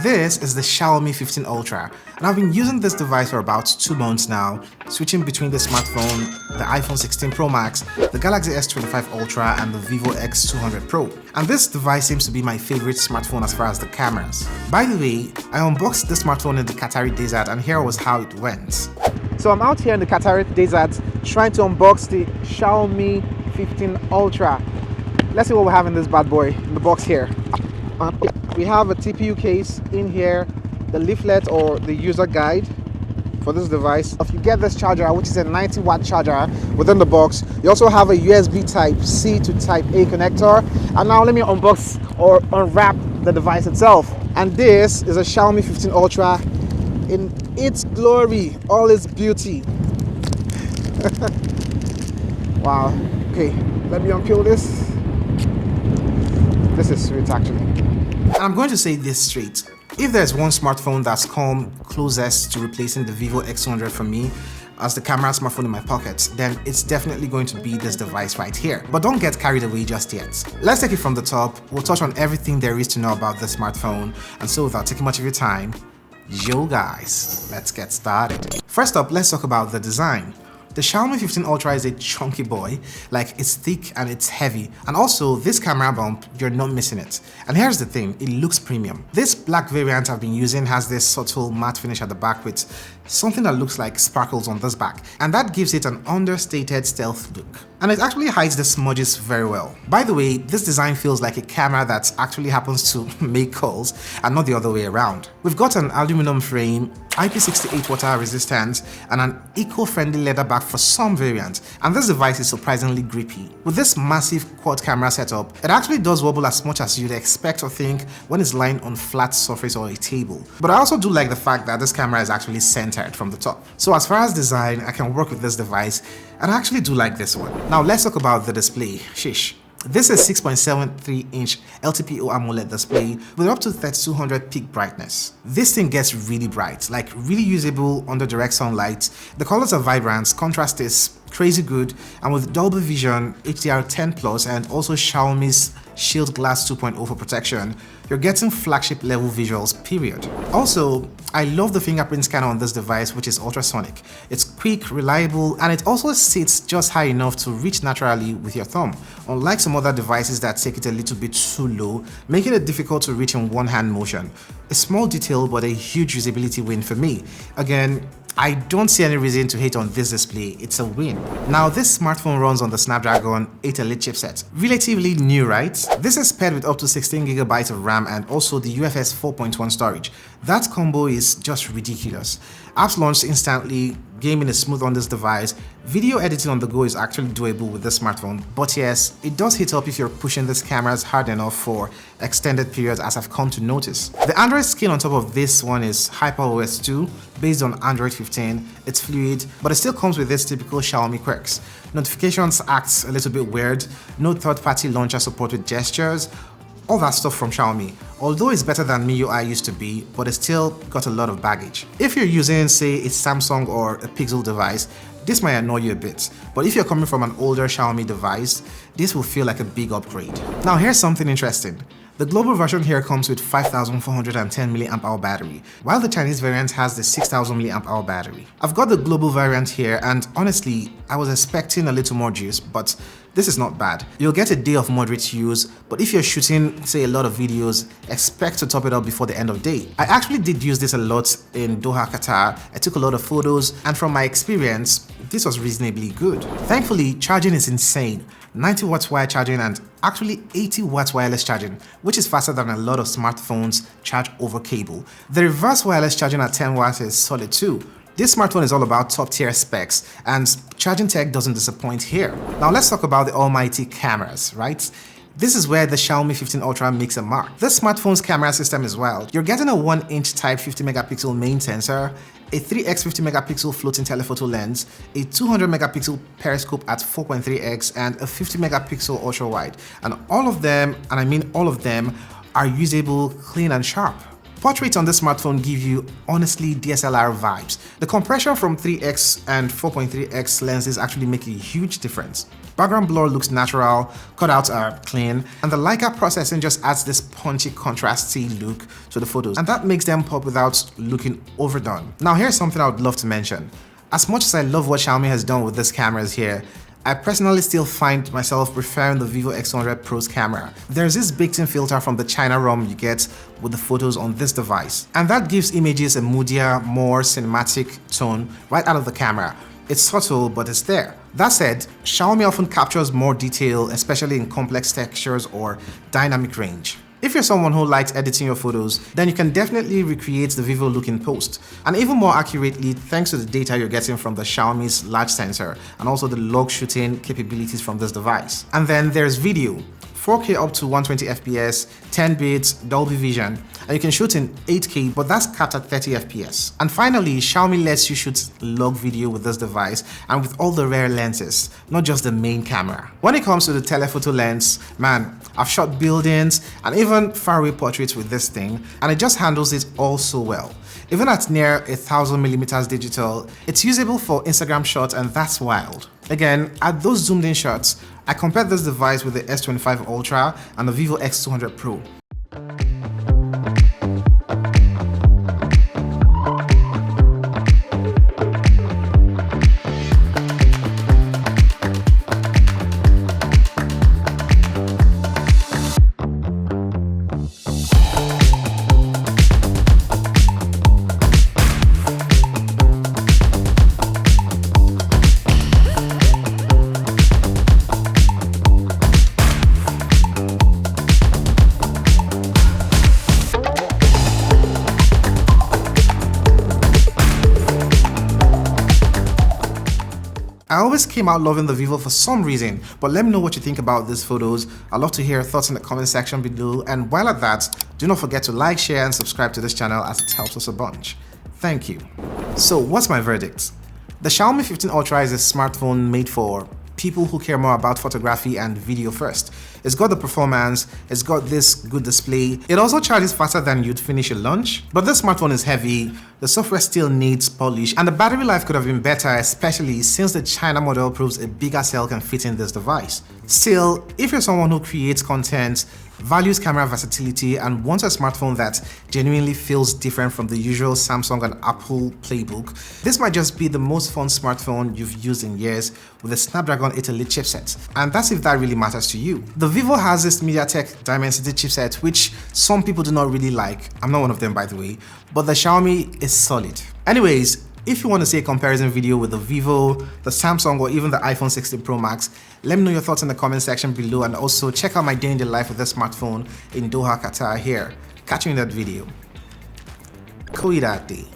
This is the Xiaomi 15 Ultra, and I've been using this device for about 2 months now, switching between the smartphone, the iPhone 16 Pro Max, the Galaxy S25 Ultra, and the Vivo X200 Pro. And this device seems to be my favorite smartphone as far as the cameras. By the way, I unboxed the smartphone in the Qatari desert, and here was how it went. So I'm out here in the Qatari desert trying to unbox the Xiaomi 15 Ultra. Let's see what we have in this bad boy in the box here. We have a TPU case in here, the leaflet or the user guide for this device. If you get this charger, which is a 90-watt charger within the box, you also have a USB Type-C to Type-A connector. And now let me unbox or unwrap the device itself. And this is a Xiaomi 15 Ultra in its glory, all its beauty. Wow. Okay, let me unpeel this. This is sweet actually. And I'm going to say this straight. If there's one smartphone that's come closest to replacing the Vivo X200 for me as the camera smartphone in my pocket, then it's definitely going to be this device right here. But don't get carried away just yet. Let's take it from the top. We'll touch on everything there is to know about this smartphone. And so without taking much of your time, yo guys, let's get started. First up, let's talk about the design. The Xiaomi 15 Ultra is a chunky boy, like it's thick and it's heavy, and also this camera bump, you're not missing it. And here's the thing, it looks premium. This black variant I've been using has this subtle matte finish at the back with something that looks like sparkles on this back, and that gives it an understated stealth look. And it actually hides the smudges very well. By the way, this design feels like a camera that actually happens to make calls and not the other way around. We've got an aluminum frame, IP68 water resistant, and an eco-friendly leather back for some variants, and this device is surprisingly grippy. With this massive quad camera setup, it actually does wobble as much as you'd expect or think when it's lying on flat surface or a table. But I also do like the fact that this camera is actually centered from the top. So as far as design, I can work with this device, and I actually do like this one. Now let's talk about the display. Sheesh. This is 6.73-inch LTPO AMOLED display with up to 3200 peak brightness. This thing gets really bright, like really usable under direct sunlight. The colors are vibrant, contrast is crazy good, and with Dolby Vision, HDR10+, and also Xiaomi's Shield Glass 2.0 for protection, you're getting flagship level visuals, period. Also, I love the fingerprint scanner on this device, which is ultrasonic. It's quick, reliable, and it also sits just high enough to reach naturally with your thumb, unlike some other devices that take it a little bit too low, making it difficult to reach in one-hand motion. A small detail, but a huge usability win for me. Again, I don't see any reason to hate on this display, it's a win. Now this smartphone runs on the Snapdragon 8 Elite chipset. Relatively new, right? This is paired with up to 16GB of RAM and also the UFS 4.1 storage. That combo is just ridiculous. Apps launch instantly, gaming is smooth on this device, video editing on the go is actually doable with this smartphone, but yes, it does hit up if you're pushing these cameras hard enough for extended periods, as I've come to notice. The Android skin on top of this one is HyperOS 2, based on Android 15. It's fluid, but it still comes with its typical Xiaomi quirks. Notifications act a little bit weird, no third-party launcher support with gestures, all that stuff from Xiaomi. Although it's better than MIUI used to be, but it's still got a lot of baggage. If you're using, say, a Samsung or a Pixel device, this might annoy you a bit, but if you're coming from an older Xiaomi device, this will feel like a big upgrade. Now here's something interesting. The global version here comes with 5410 mAh battery, while the Chinese variant has the 6000 mAh battery. I've got the global variant here, and honestly, I was expecting a little more juice, but this is not bad. You'll get a day of moderate use, but if you're shooting, say, a lot of videos, expect to top it up before the end of the day. I actually did use this a lot in Doha, Qatar. I took a lot of photos, and from my experience, this was reasonably good. Thankfully, charging is insane. 90 watts wire charging and actually 80 watts wireless charging, which is faster than a lot of smartphones charge over cable. The reverse wireless charging at 10 watts is solid too. This smartphone is all about top-tier specs, and charging tech doesn't disappoint here. Now let's talk about the almighty cameras, right? This is where the Xiaomi 15 Ultra makes a mark. This smartphone's camera system is wild. You're getting a 1-inch type 50-megapixel main sensor, a 3x 50-megapixel floating telephoto lens, a 200-megapixel periscope at 4.3x, and a 50-megapixel ultra-wide. And all of them, and I mean all of them, are usable, clean, and sharp. Portraits on this smartphone give you honestly DSLR vibes. The compression from 3x and 4.3x lenses actually make a huge difference. Background blur looks natural, cutouts are clean, and the Leica processing just adds this punchy, contrasty look to the photos, and that makes them pop without looking overdone. Now here's something I would love to mention. As much as I love what Xiaomi has done with these cameras here, I personally still find myself preferring the Vivo X100 Pro's camera. There's this baked-in filter from the China ROM you get with the photos on this device, and that gives images a moodier, more cinematic tone right out of the camera. It's subtle, but it's there. That said, Xiaomi often captures more detail, especially in complex textures or dynamic range. If you're someone who likes editing your photos, then you can definitely recreate the Vivo look in post, and even more accurately thanks to the data you're getting from the Xiaomi's large sensor and also the log shooting capabilities from this device. And then there's video. 4K up to 120 FPS, 10 bits, Dolby Vision, and you can shoot in 8K, but that's capped at 30 FPS. And finally, Xiaomi lets you shoot log video with this device and with all the rare lenses, not just the main camera. When it comes to the telephoto lens, man, I've shot buildings and even faraway portraits with this thing, and it just handles it all so well. Even at near 1000mm digital, it's usable for Instagram shots, and that's wild. Again, at those zoomed in shots, I compared this device with the S25 Ultra and the Vivo X200 Pro. I always came out loving the Vivo for some reason, but let me know what you think about these photos. I'd love to hear your thoughts in the comment section below, and while at that, do not forget to like, share, and subscribe to this channel as it helps us a bunch. Thank you. So what's my verdict? The Xiaomi 15 Ultra is a smartphone made for people who care more about photography and video first. It's got the performance, it's got this good display, it also charges faster than you'd finish your lunch, but this smartphone is heavy, the software still needs polish, and the battery life could have been better, especially since the China model proves a bigger cell can fit in this device. Still, if you're someone who creates content, values camera versatility, and wants a smartphone that genuinely feels different from the usual Samsung and Apple playbook, this might just be the most fun smartphone you've used in years with a Snapdragon 8 Elite chipset, and that's if that really matters to you. The Vivo has this MediaTek Dimensity chipset, which some people do not really like. I'm not one of them, by the way, but the Xiaomi is solid. Anyways, if you want to see a comparison video with the Vivo, the Samsung, or even the iPhone 16 Pro Max, let me know your thoughts in the comment section below, and also check out my day in the life with this smartphone in Doha, Qatar here. Catch you in that video. Koidati.